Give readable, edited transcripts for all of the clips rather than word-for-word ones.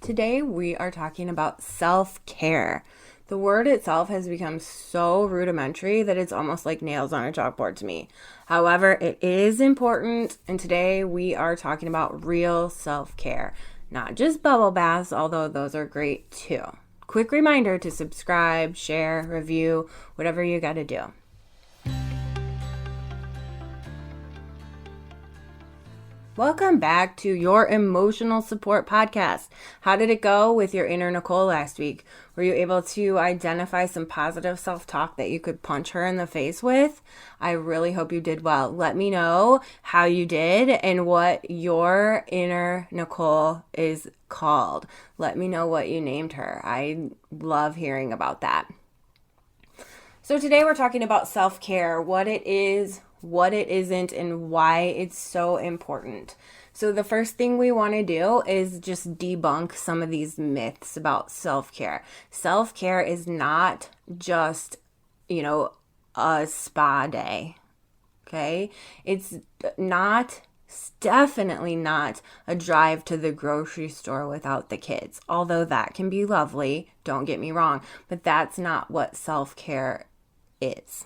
Today we are talking about self-care. The word itself has become so rudimentary that it's almost like nails on a chalkboard to me. However, it is important, and today we are talking about real self-care, not just bubble baths, although those are great too. Quick reminder to subscribe, share, review, whatever you got to do. Welcome back to your emotional support podcast. How did it go with your inner Nicole last week? Were you able to identify some positive self-talk that you could punch her in the face with? I really hope you did well. Let me know how you did and what your inner Nicole is called. Let me know what you named her. I love hearing about that. So today we're talking about self-care, what it is, what it isn't, and why it's so important. So the first thing we want to do is just debunk some of these myths about self-care. Self-care is not just, a spa day. Okay? It's definitely not a drive to the grocery store without the kids. Although that can be lovely, don't get me wrong, but that's not what self-care is.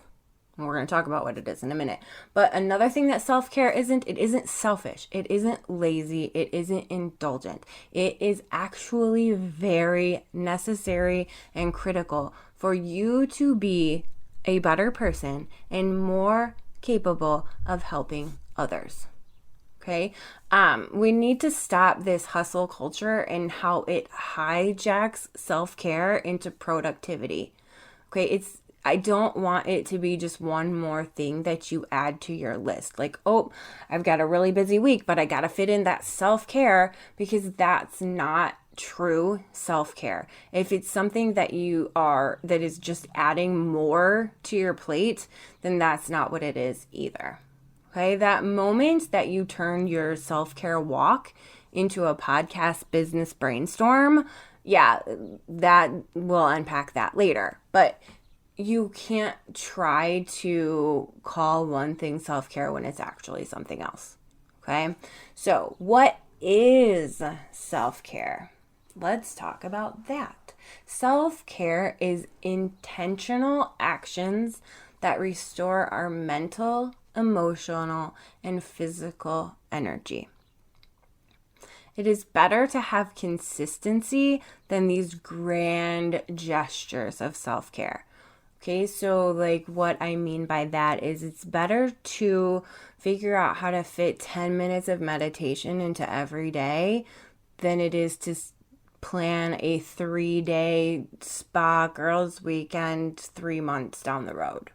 And we're going to talk about what it is in a minute. But another thing that self-care isn't, it isn't selfish. It isn't lazy. It isn't indulgent. It is actually very necessary and critical for you to be a better person and more capable of helping others. Okay. We need to stop this hustle culture and how it hijacks self-care into productivity. Okay. I don't want it to be just one more thing that you add to your list. Like, oh, I've got a really busy week, but I got to fit in that self-care, because that's not true self-care. If it's something that that is just adding more to your plate, then that's not what it is either. Okay, that moment that you turn your self-care walk into a podcast business brainstorm, that we'll unpack that later. But you can't try to call one thing self-care when it's actually something else. Okay, so what is self-care? Let's talk about that. Self-care is intentional actions that restore our mental, emotional, and physical energy. It is better to have consistency than these grand gestures of self-care. Okay, so what I mean by that is it's better to figure out how to fit 10 minutes of meditation into every day than it is to plan a 3-day spa girls weekend 3 months down the road.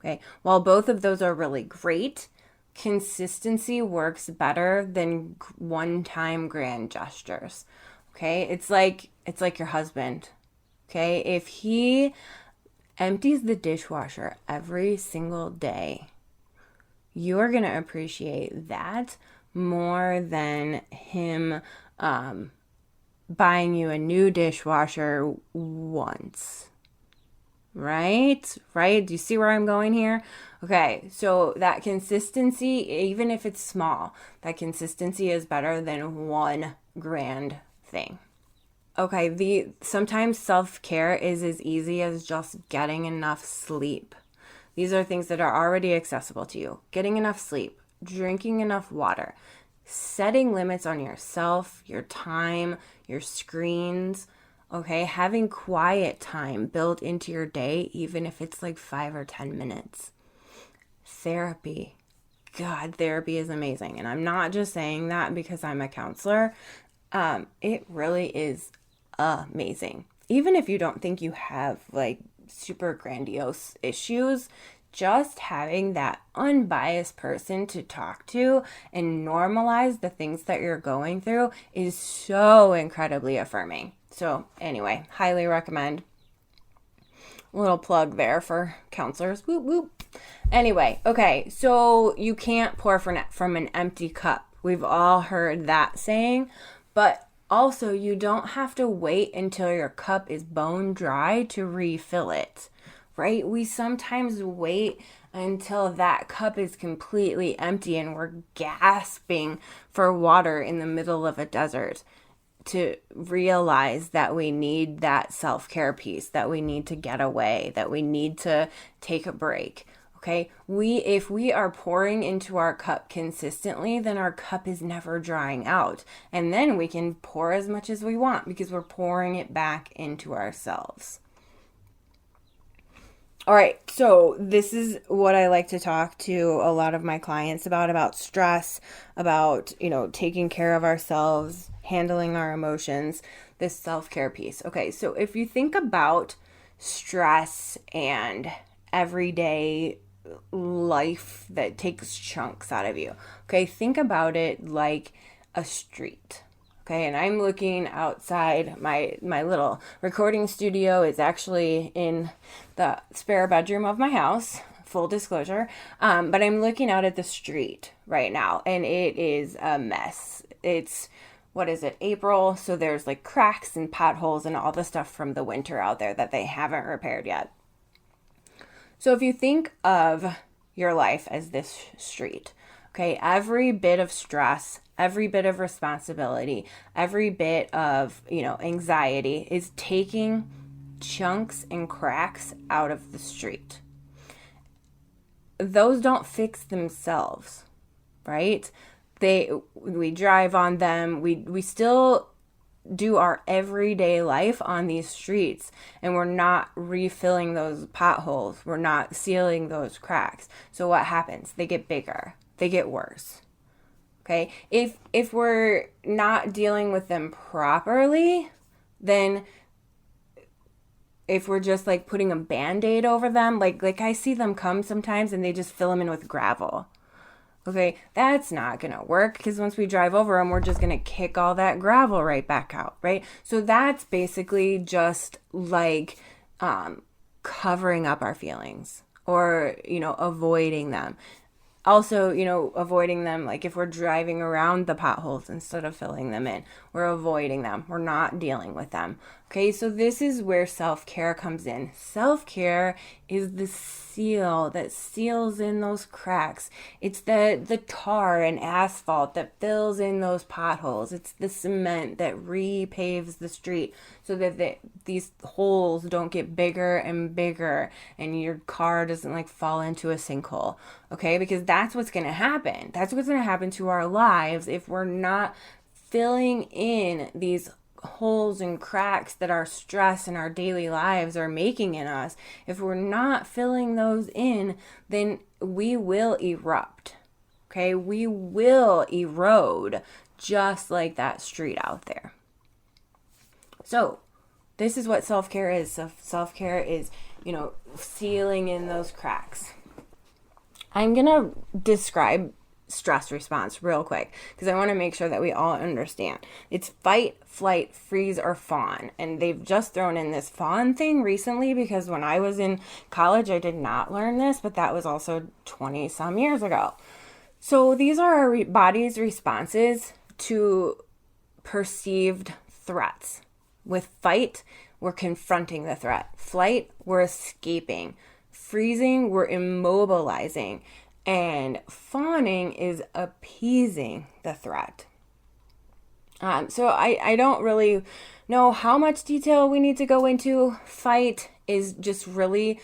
Okay, while both of those are really great, consistency works better than one-time grand gestures. Okay, it's like your husband. Okay, if he empties the dishwasher every single day, you're going to appreciate that more than him buying you a new dishwasher once. Right? Do you see where I'm going here? Okay, so that consistency, even if it's small, that consistency is better than one grand thing. Okay, sometimes self-care is as easy as just getting enough sleep. These are things that are already accessible to you. Getting enough sleep, drinking enough water, setting limits on yourself, your time, your screens, okay? Having quiet time built into your day, even if it's like 5 or 10 minutes. Therapy. God, therapy is amazing. And I'm not just saying that because I'm a counselor. It really is amazing. Even if you don't think you have super grandiose issues, just having that unbiased person to talk to and normalize the things that you're going through is so incredibly affirming. So anyway, highly recommend. Little plug there for counselors. Whoop, whoop. Anyway, okay, so you can't pour from an empty cup. We've all heard that saying, but also, you don't have to wait until your cup is bone dry to refill it, right? We sometimes wait until that cup is completely empty and we're gasping for water in the middle of a desert to realize that we need that self-care piece, that we need to get away, that we need to take a break. Okay, if we are pouring into our cup consistently, then our cup is never drying out. And then we can pour as much as we want because we're pouring it back into ourselves. All right, so this is what I like to talk to a lot of my clients about stress, about, taking care of ourselves, handling our emotions, this self-care piece. Okay, so if you think about stress and everyday life that takes chunks out of you. Okay, think about it like a street. Okay, and I'm looking outside. My little recording studio is actually in the spare bedroom of my house, full disclosure. But I'm looking out at the street right now, and it is a mess. It's, what is it, April? So there's like cracks and potholes and all the stuff from the winter out there that they haven't repaired yet. So if you think of your life as this street, okay, every bit of stress, every bit of responsibility, every bit of, anxiety is taking chunks and cracks out of the street. Those don't fix themselves, right? We drive on them. We still do our everyday life on these streets, and we're not refilling those potholes. We're not sealing those cracks. So what happens? They get bigger. They get worse. Okay? If we're not dealing with them properly, then if we're just like putting a Band-Aid over them, like I see them come sometimes and they just fill them in with gravel. Okay, that's not going to work because once we drive over them, we're just going to kick all that gravel right back out, right? So that's basically just like covering up our feelings or, avoiding them. Also, avoiding them, like if we're driving around the potholes instead of filling them in, we're avoiding them. We're not dealing with them. Okay, so this is where self-care comes in. Self-care is the seal that seals in those cracks. It's the tar and asphalt that fills in those potholes. It's the cement that repaves the street so that these holes don't get bigger and bigger and your car doesn't like fall into a sinkhole. Okay, because that's what's going to happen. That's what's going to happen to our lives if we're not filling in these holes and cracks that our stress and our daily lives are making in us. If we're not filling those in, then we will erupt. Okay, we will erode just like that street out there. So this is what self-care is. So self-care is, sealing in those cracks. I'm going to describe stress response real quick because I want to make sure that we all understand. It's fight, flight, freeze, or fawn. And they've just thrown in this fawn thing recently because when I was in college, I did not learn this, but that was also 20 some years ago. So these are our body's responses to perceived threats. With fight, we're confronting the threat. Flight, we're escaping. Freezing, we're immobilizing. And fawning is appeasing the threat. So I don't really know how much detail we need to go into. Fight is just really,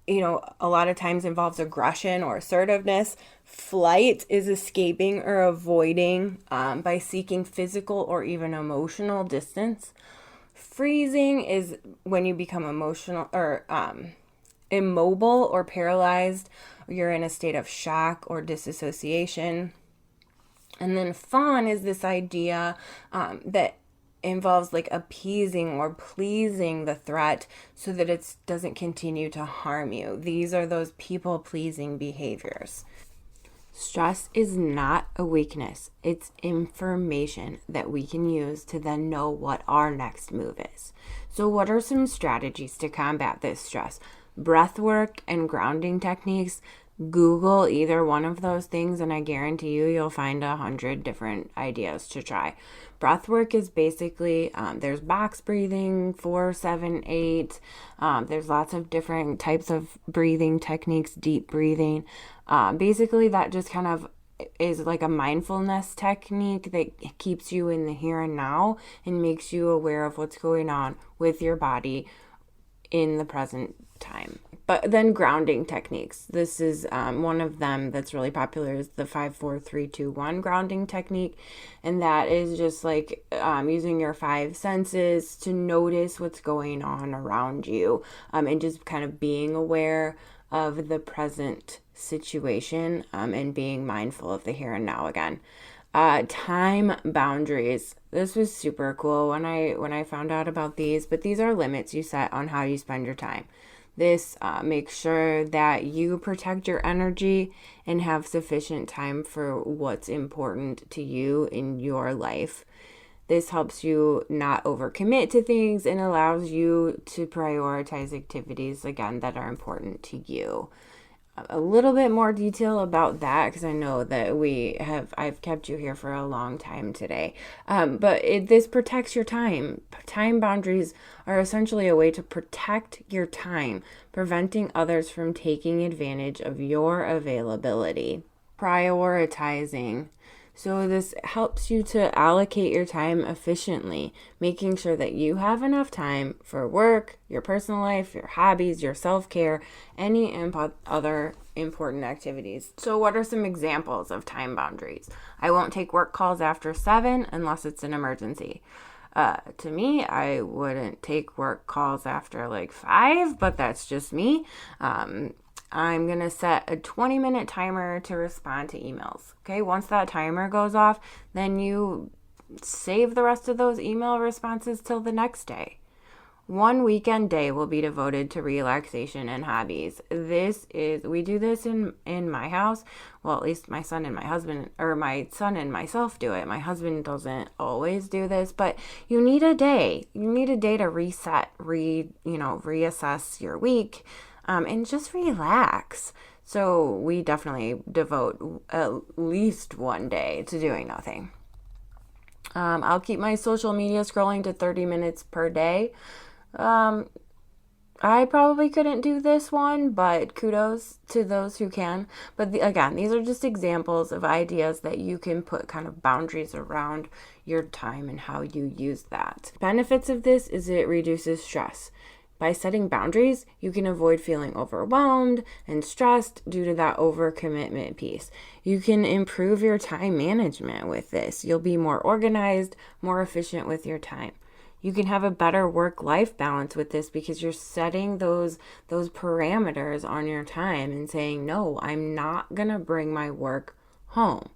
a lot of times involves aggression or assertiveness. Flight is escaping or avoiding by seeking physical or even emotional distance. Freezing is when you become emotional or immobile or paralyzed. You're in a state of shock or disassociation. And then fawn is this idea that involves like appeasing or pleasing the threat so that it doesn't continue to harm you. These are those people-pleasing behaviors. Stress is not a weakness. It's information that we can use to then know what our next move is. So what are some strategies to combat this stress? Breath work and grounding techniques. Google either one of those things and I guarantee you'll find 100 different ideas to try. Breath work is basically, there's box breathing, 4, 7, 8. There's lots of different types of breathing techniques, deep breathing. Basically that just kind of is like a mindfulness technique that keeps you in the here and now and makes you aware of what's going on with your body in the present time. But then grounding techniques. This is one of them that's really popular is the 5-4-3-2-1 grounding technique. And that is just like using your 5 senses to notice what's going on around you, and just kind of being aware of the present situation, and being mindful of the here and now again. Time boundaries. This was super cool when I found out about these, but these are limits you set on how you spend your time. This makes sure that you protect your energy and have sufficient time for what's important to you in your life. This helps you not overcommit to things and allows you to prioritize activities, again, that are important to you. A little bit more detail about that because I know that I've kept you here for a long time today. But this protects your time. Time boundaries are essentially a way to protect your time, preventing others from taking advantage of your availability. Prioritizing. So this helps you to allocate your time efficiently, making sure that you have enough time for work, your personal life, your hobbies, your self-care, any other important activities. So what are some examples of time boundaries? I won't take work calls after 7 unless it's an emergency. To me, I wouldn't take work calls after like 5, but that's just me. I'm going to set a 20-minute timer to respond to emails. Okay, once that timer goes off, then you save the rest of those email responses till the next day. One weekend day will be devoted to relaxation and hobbies. We do this in my house. Well, at least my son and myself do it. My husband doesn't always do this, but you need a day. You need a day to reset, reassess your week. And just relax. So we definitely devote at least one day to doing nothing. I'll keep my social media scrolling to 30 minutes per day. I probably couldn't do this one, but kudos to those who can. But again, these are just examples of ideas that you can put kind of boundaries around your time and how you use that. Benefits of this is it reduces stress. By setting boundaries, you can avoid feeling overwhelmed and stressed due to that overcommitment piece. You can improve your time management with this. You'll be more organized, more efficient with your time. You can have a better work-life balance with this because you're setting those parameters on your time and saying, no, I'm not going to bring my work home.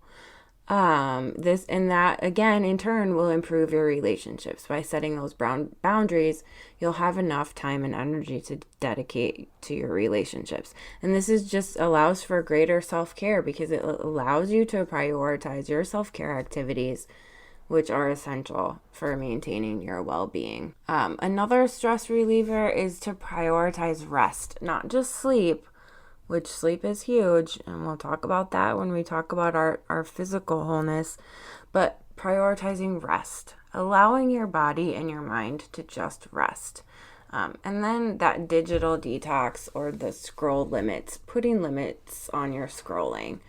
This and that, again, in turn, will improve your relationships. By setting those boundaries, you'll have enough time and energy to dedicate to your relationships. And this is just allows for greater self-care because it allows you to prioritize your self-care activities, which are essential for maintaining your well-being. Another stress reliever is to prioritize rest, not just sleep, which sleep is huge, and we'll talk about that when we talk about our physical wholeness, but prioritizing rest, allowing your body and your mind to just rest. And then that digital detox or the scroll limits, putting limits on your scrolling.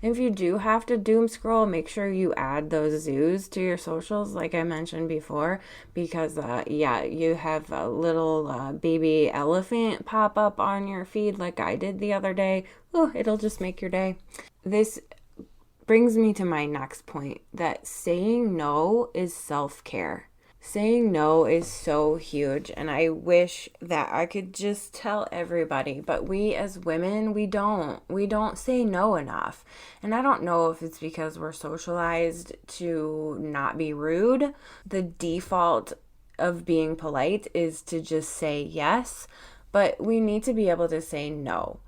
If you do have to doom scroll, make sure you add those zoos to your socials, like I mentioned before, because you have a little baby elephant pop up on your feed like I did the other day. Oh, it'll just make your day. This brings me to my next point, that saying no is self-care. Saying no is so huge, and I wish that I could just tell everybody, but we as women, we don't say no enough. And I don't know if it's because we're socialized to not be rude. The default of being polite is to just say yes, but we need to be able to say no.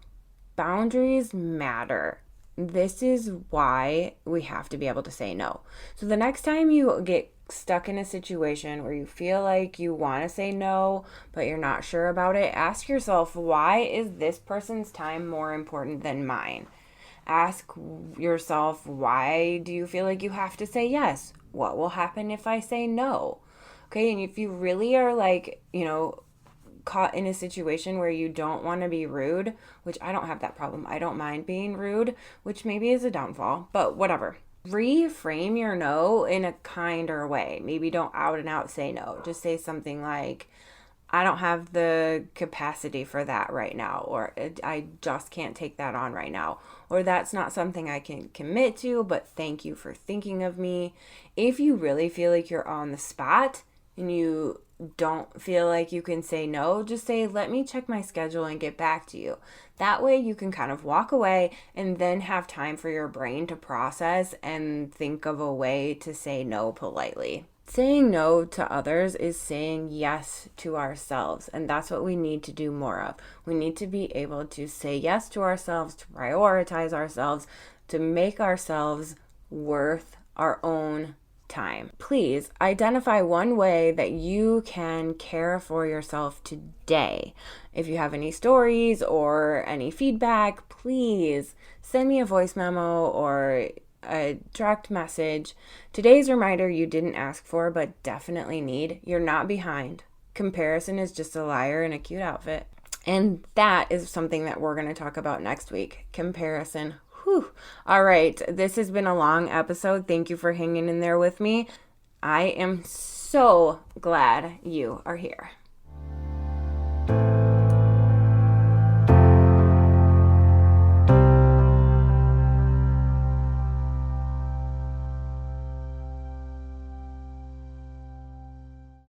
Boundaries matter. This is why we have to be able to say no. So the next time you get stuck in a situation where you feel like you want to say no, but you're not sure about it, ask yourself, why is this person's time more important than mine? Ask yourself, why do you feel like you have to say yes? What will happen if I say no? Okay, and if you really are caught in a situation where you don't want to be rude, which I don't have that problem. I don't mind being rude, which maybe is a downfall, but whatever. Reframe your no in a kinder way. Maybe don't out and out say no. Just say something like, I don't have the capacity for that right now, or I just can't take that on right now, or that's not something I can commit to, but thank you for thinking of me. If you really feel like you're on the spot and you don't feel like you can say no, just say, let me check my schedule and get back to you. That way you can kind of walk away and then have time for your brain to process and think of a way to say no politely. Saying no to others is saying yes to ourselves, and that's what we need to do more of. We need to be able to say yes to ourselves, to prioritize ourselves, to make ourselves worth our own time. Please identify one way that you can care for yourself today. If you have any stories or any feedback, please send me a voice memo or a direct message. Today's reminder you didn't ask for but definitely need. You're not behind. Comparison is just a liar in a cute outfit. And that is something that we're going to talk about next week. Comparison. Whew. All right. This has been a long episode. Thank you for hanging in there with me. I am so glad you are here.